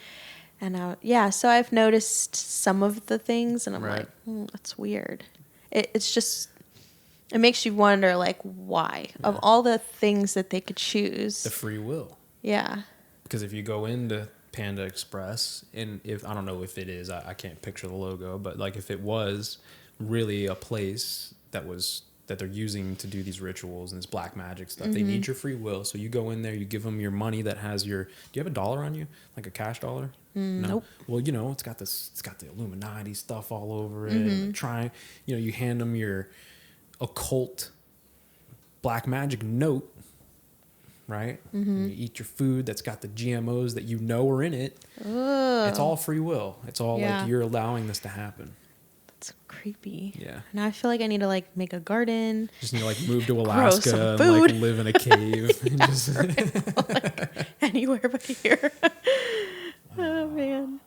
And so I've noticed some of the things, and I'm like, that's weird. It's just, it makes you wonder, like, why? Yeah. Of all the things that they could choose. The free will. Yeah. Because if you go into Panda Express, and if, I don't know if it is, I can't picture the logo, but like if it was really a place that they're using to do these rituals and this black magic stuff, they need your free will. So you go in there, you give them your money that has your, do you have a dollar on you? Like a cash dollar? No. Nope. Well, you know, it's got the Illuminati stuff all over it. And you hand them your occult black magic note, right? And you eat your food that's got the GMOs that you know are in it. Ugh. It's all free will. It's all like you're allowing this to happen. That's creepy. Yeah. Now I feel like I need to like make a garden. Just need to like move to Alaska and like live in a cave. And just like, anywhere but here. Oh man.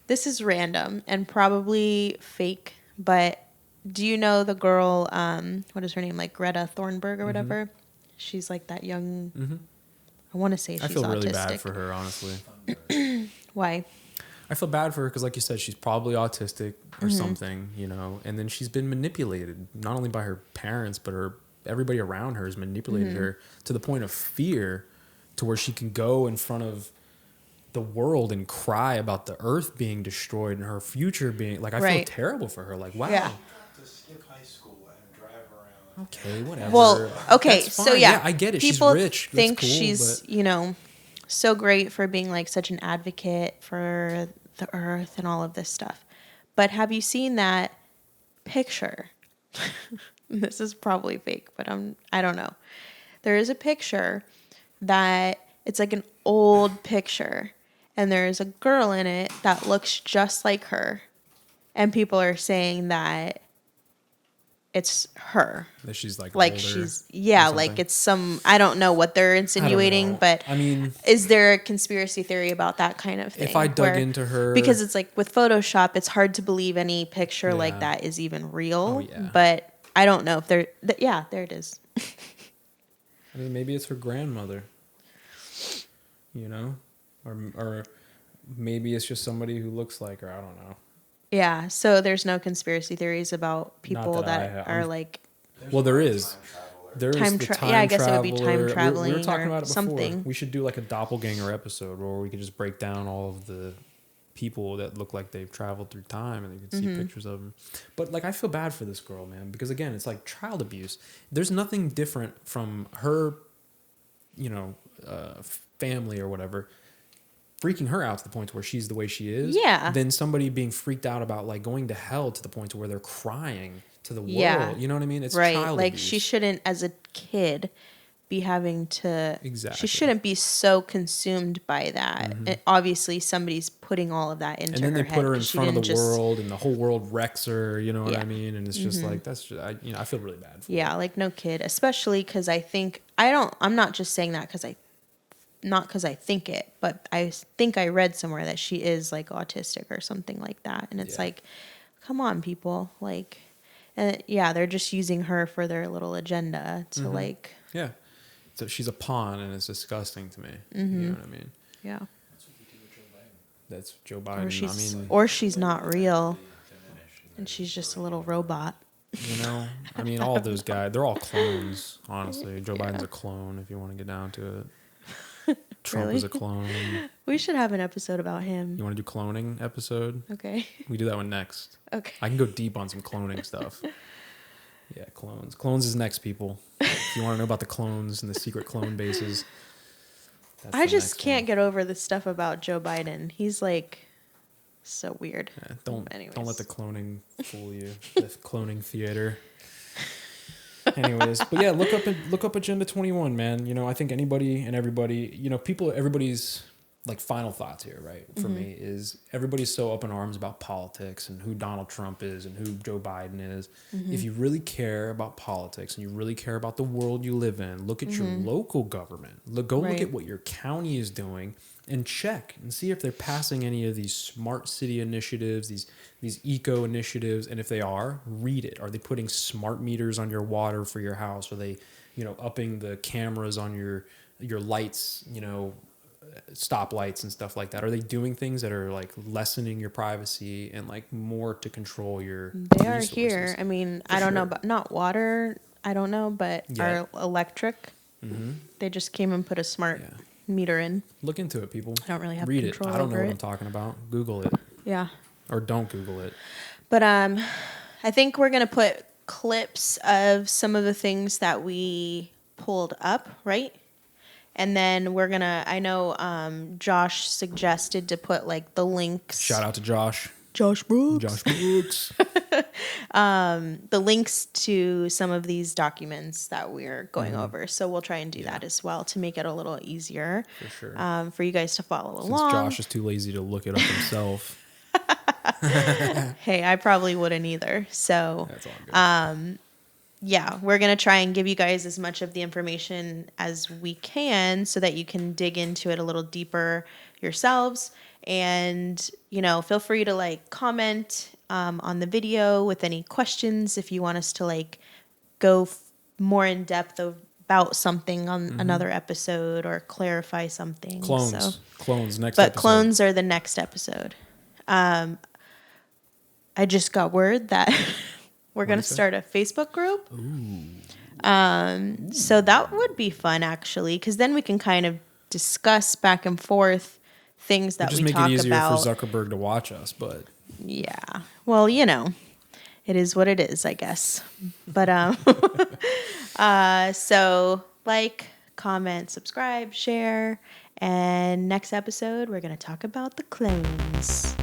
This is random and probably fake, but do you know the girl, what is her name? Like Greta Thunberg or whatever? She's like that young, I want to say she's autistic. I feel really bad for her, honestly. Why? I feel bad for her because, like you said, she's probably autistic or something, you know, and then she's been manipulated, not only by her parents, but everybody around her has manipulated her to the point of fear, to where she can go in front of the world and cry about the earth being destroyed and her future being, like, I feel terrible for her. Like, wow. Yeah. To skip high school and drive around. Okay, whatever. Well, okay, so yeah, I get it. People she's rich. think cool, she's, you know, so great for being like such an advocate for the earth and all of this stuff. But have you seen that picture? This is probably fake, but I don't know. There is a picture that it's like an old picture, and there's a girl in it that looks just like her, and people are saying that it's her. That she's like older she's like it's some, I don't know what they're insinuating, but I mean, is there a conspiracy theory about that kind of thing? If I dug into her, because it's like with Photoshop, it's hard to believe any picture like that is even real. But I don't know if there it is. I mean, maybe it's her grandmother, you know, or maybe it's just somebody who looks like her. I don't know. Yeah, so there's no conspiracy theories about people that are like. Well, there is. There is the time I guess it would be time traveling. We were talking about it before. Something. We should do like a doppelganger episode where we could just break down all of the people that look like they've traveled through time, and you can see pictures of them. But like, I feel bad for this girl, man, because again, it's like child abuse. There's nothing different from her, you know, family or whatever. freaking her out to the point where she's the way she is, Yeah. than somebody being freaked out about like going to hell to the point where they're crying to the Yeah. world. You know what I mean? It's Right. child Like abuse. she shouldn't, as a kid, be having to. Exactly. She shouldn't be so consumed by that. Obviously, somebody's putting all of that into and then her they head. put her in 'Cause she front of the didn't just- world, and the whole world wrecks her. You know what Yeah. I mean? And it's just like that's just, I feel really bad for her. Yeah, like no kid, especially because I'm not just saying that not because I think it, but I think I read somewhere that she is like autistic or something like that. And it's Yeah. like, come on, people. Like, and yeah, they're just using her for their little agenda to like, Yeah. So she's a pawn, and it's disgusting to me. You know what I mean? yeah. That's Joe Biden. Or she's not real and she's just a little robot. You know, I mean, all those guys, they're all clones, honestly. Joe Biden's a clone, if you want to get down to it. Trump Really? is a clone. We should have an episode about him. You want to do cloning episode? Okay. We do that one next. Okay. I can go deep on some cloning stuff. Yeah, clones. Clones is next, people. If you want to know about the clones and the secret clone bases. That's I the just next can't one. get over the stuff about Joe Biden. He's like so weird. Yeah, don't Anyways. let the cloning fool you. The cloning theater. Anyways, but yeah, look up Agenda 21, man. You know, I think anybody and everybody, you know, everybody's like final thoughts here, right? For me is everybody's so up in arms about politics and who Donald Trump is and who Joe Biden is. If you really care about politics and you really care about the world you live in, look at your local government. Look Right. at what your county is doing and check and see if they're passing any of these smart city initiatives, these eco initiatives, and if they are, read it. Are they putting smart meters on your water for your house? Are they, you know, upping the cameras on your lights, you know, stoplights and stuff like that? Are they doing things that are like lessening your privacy and like more to control your They are resources? here. I mean, I don't know, but not water. I don't know, but Yeah. our electric. They just came and put a smart Yeah. meter in. Look into it, people. I don't really have Read control it. I don't know over what it. I'm talking about. Google it Yeah. or don't Google it. But I think we're gonna put clips of some of the things that we pulled up, right? And then I know Josh suggested to put like the links. Shout out to Josh. Josh Brooks. Josh Brooks. The links to some of these documents that we're going over. So we'll try and do that as well to make it a little easier For sure. for you guys to follow Since along. Josh is too lazy to look it up himself. Hey, I probably wouldn't either. So That's all good. yeah, we're going to try and give you guys as much of the information as we can so that you can dig into it a little deeper yourselves. And, you know, feel free to like comment on the video with any questions if you want us to like go more in depth about something on another episode or clarify something. Clones. So, Clones next but episode. clones are the next episode. I just got word that we're going to start a Facebook group. So that would be fun, actually, because then we can kind of discuss back and forth things that Just we make talk it easier about. for Zuckerberg to watch us, but Yeah. Well, you know, it is what it is, I guess. But so like, comment, subscribe, share, and next episode we're going to talk about the clones.